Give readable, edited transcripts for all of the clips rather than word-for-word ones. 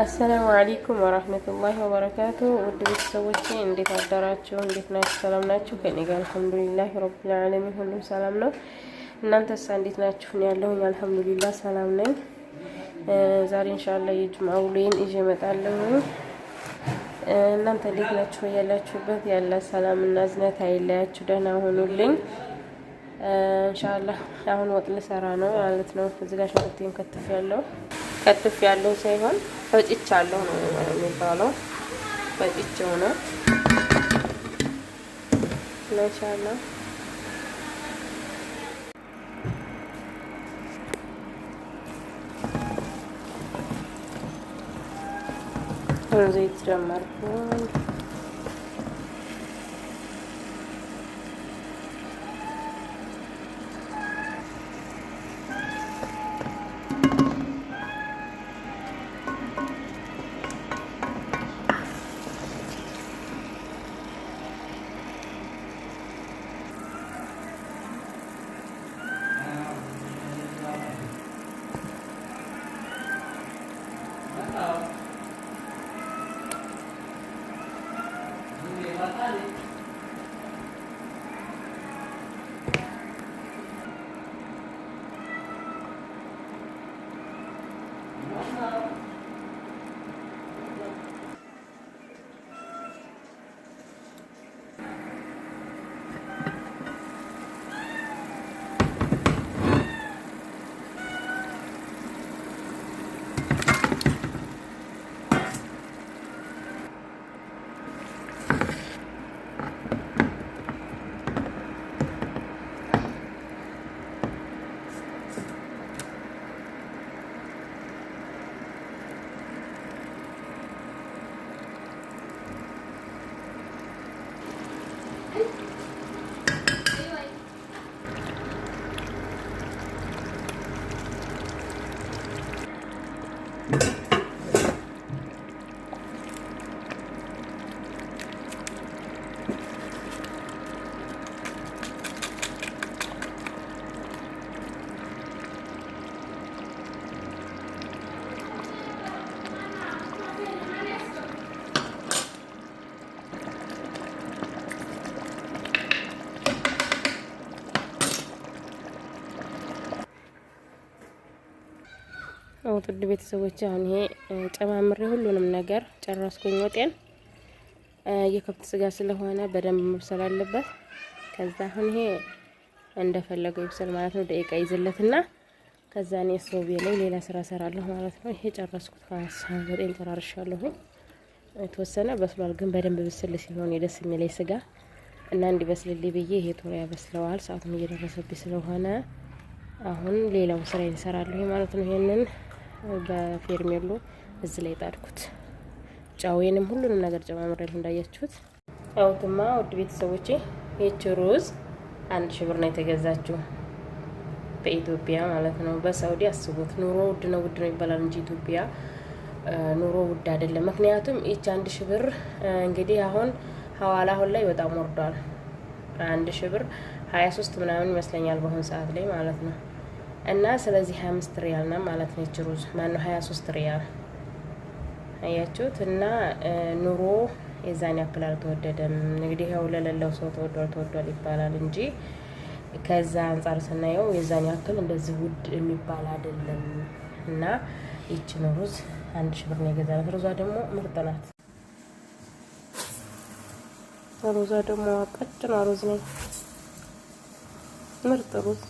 አሰላሙ አለይኩም ወራህመቱላሂ ወበረካቱ። ውድ ቤተሰቦቼ እንዴት አደራችሁ? እንዴት ናችሁ? ሰላም ናችሁ? ከኔ ጋር አልሐምዱሊላህ ረብል ዓለሚን ሁሉም ሰላም ነው። እናንተስ እንዴት ናችሁ? እኔ ያለሁኝ አልሐምዱሊላህ ሰላም ነኝ። ዛሬ ኢንሻአላህ የጁምዓ ውሎዬን ይዤ እመጣለሁ። እናንተ እንዴት ናችሁ? ያላችሁበት ያለ ሰላምና እዝነት አይለያችሁ። ደህና ሆኑልኝ ኢንሻአላህ። አሁን ወጥ ልሰራ ነው ማለት ነው። እዚህ ጋር ሽንኩርቴን ከትፍ ያለው ሳይሆን ፈጭቻለሁ ነው የሚባለው። ፈጭቼው ነው ኢንሻአላህ። ዘይት ጨመርኩ። ውድ ቤተሰቦች አሁን ይሄ ጨማምሬ ሁሉንም ነገር ጨረስኩኝ። ወጤን የከብት ስጋ ስለሆነ በደንብ መብሰል አለበት። ከዛ አሁን ይሄ እንደፈለገው ይብሰል ማለት ነው። ደቂቃ ይዘለትና ከዛ እኔ ሶቤ ላይ ሌላ ስራ ሰራለሁ ማለት ነው። ይሄ ጨረስኩት። ወጤን ጨራርሻለሁ። የተወሰነ በስሏል፣ ግን በደንብ ብስል ሲሆን የደስ የሚለኝ ስጋ እና እንዲበስልልኝ ብዬ ይሄ ቶሎ ያበስለዋል። ሰዓቱም እየደረሰብኝ ስለሆነ አሁን ሌላው ስራ ይሰራለሁ ማለት ነው። ይሄንን በፌርሜሎ እዚህ ላይ ጣድኩት። ጫዌንም ሁሉንም ነገር ጨማምሬልሁ እንዳያችሁት። አውትማ ውድ ቤተሰቦቼ ይህች ሩዝ 1000 ብር ነው የተገዛችው በኢትዮጵያ ማለት ነው። በሳውዲ አስቡት። ኑሮ ውድ ነው ይባላል እንጂ ኢትዮጵያ ኑሮ ውድ አይደለም። ምክንያቱም ይህች 1000 ብር እንግዲህ አሁን ሐዋላ አሁን ላይ በጣም ወርዷል። 1000 ብር 23 ምናምን ይመስለኛል በአሁን ሰዓት ላይ ማለት ነው። እና ስለዚህ 25 ሪያል ነው ማለት ነው። ሩዝ ማነው 23 ሪያል አያችሁት። እና ኑሮ የዛን ያክል አልተወደደም። እንግዲህ ያው ለሌለው ሰው ተወዷል ይባላል እንጂ ከዛ አንፃር ስናየው የዛን ያክል እንደዚህ ውድ የሚባል አይደለም። እና ይቺን ሩዝ 1000 ብር ነው የገዛነው። ሩዟ ደግሞ ምርጥ ናት። ሩዟ ደግሞ ቀጭኗ ሩዝ ነው፣ ምርጥ ሩዝ።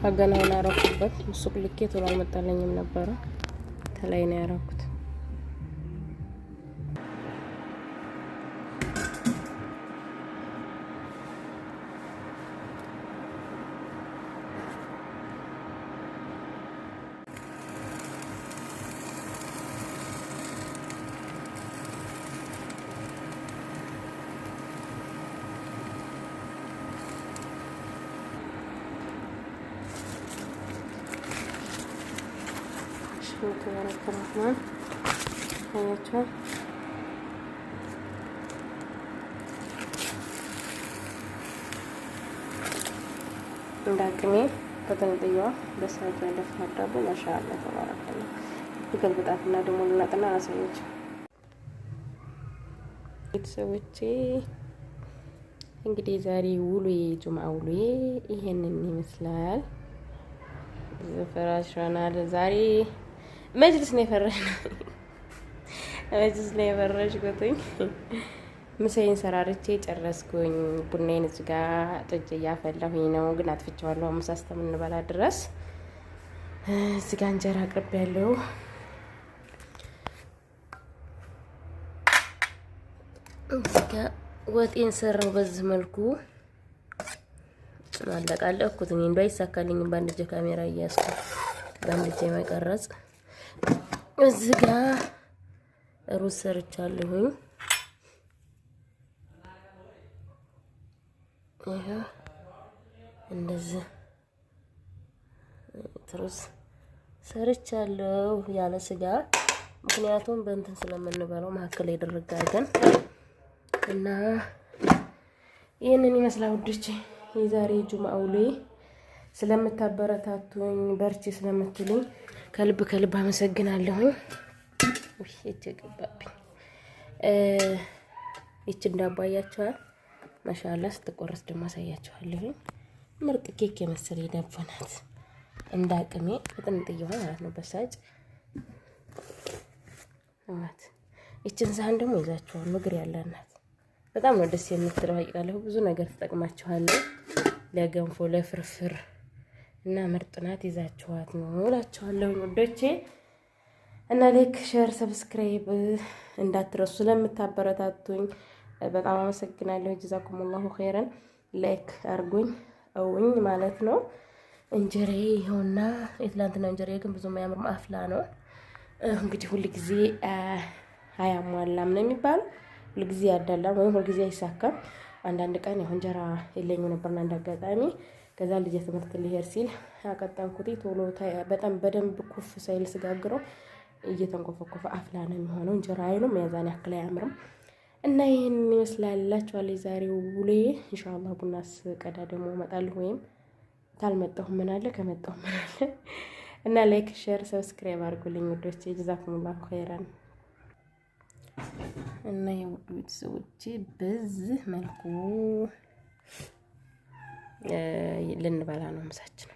ሀገናውን አረኩበት። ሱቅ ልኬ ቶሎ አልመጣለኝም ነበረ። ተላይ ነው ያረኩት። ተባረከ ረህማን አያቸው እንዳቅሜ በተንጥያዋ በሳት ያለፍ ማዳቡ ማሻአላ ተባረከ። ይገልብጣትና ደግሞ ልናጥና አሳየች ቤተሰቦቼ። እንግዲህ ዛሬ ውሎዬ ጁምዓ ውሎዬ ይሄንን ይመስላል። ፍራሽናል ዛሬ መጅልስ ነው የፈረሽኩትኝ። ምሳዬን ሰራርቼ ጨረስኩኝ። ቡናዬን እዚህ ጋር ጥጄ እያፈላሁኝ ነው፣ ግን አጥፍቼዋለሁ። ምሳ እስከምንበላ ድረስ እዚህ ጋር እንጀራ አቅርቤያለሁ። እዚህ ጋር ወጤን ሰራው በዚህ መልኩ አለቃለኩትኝ። እንዳይሳካልኝ በአንድ እጄ ካሜራ እያያዝኩ በአንድ እጄ መቀረጽ። እዚህ ጋር ሩዝ ሰርቻለሁኝ። ይሄ እንደዚህ ሩዝ ሰርቻለሁ ያለ ስጋ፣ ምክንያቱም በእንትን ስለምንበላው መካከል ያደረጋ አድርገን እና ይሄንን ይመስላል ውዶቼ የዛሬ ጁምዓ ውሎዬ። ስለምታበረታቱኝ በርቺ ስለምትሉኝ ከልብ ከልብ አመሰግናለሁኝ። እቺ ገባብኝ እቺ እንዳባያችኋል ማሻአላ። ስትቆረስ ደግሞ አሳያችኋለሁ። ምርጥ ኬክ የመሰለ ዳቦ ናት። እንዳቅሜ በጥንጥየዋ ማለት ነው በሳጭ ማለት። እቺን ሳህን ደግሞ ይዛችኋል ምግር ያላናት በጣም ነው ደስ የምትለው። ሀቂቃለሁ ብዙ ነገር ተጠቅማችኋለሁ ለገንፎ ለፍርፍር እና ምርጥ ናት። ይዛችኋት ነው እላችኋለሁ ወዶቼ። እና ላይክ ሼር ሰብስክራይብ እንዳትረሱ ስለምታበረታቱኝ በጣም አመሰግናለሁ። ጀዛኩሙላሁ ኸይረን። ላይክ አርጉኝ አውኝ ማለት ነው። እንጀራዬ ይኸውና የትላንትና እንጀራዬ ግን ብዙም ያምር ማፍላ ነው። እንግዲህ ሁሉ ጊዜ አያሟላም ነው የሚባለው። ሁሉ ጊዜ ያዳላም ወይም ሁሉ ጊዜ አይሳካም። አንዳንድ ቀን ያው እንጀራ የለኝም ነበርና እንዳጋጣሚ ከዛ ልጅ ትምህርት ሊሄድ ሲል አቀጣንኩት። ቶሎ በጣም በደንብ ኩፍ ሳይል ስጋግረው እየተንቆፈቆፈ አፍላ ነው የሚሆነው። እንጀራ አይኑም ያዛን ያክል አያምርም። እና ይሄን ይመስላልላችኋል የዛሬው ውሎዬ። ኢንሻአላህ ቡናስ ቀዳ ደግሞ እመጣለሁ፣ ወይም ታልመጣሁ ምን አለ ከመጣሁ ምን አለ። እና ላይክ ሼር ሰብስክራይብ አድርጉልኝ ውዶቼ። ጀዛኩሙላሁ ኸይራን። እና የውድ ቤተሰቦቼ በዚህ መልኩ ልንበላ ነው ምሳችን።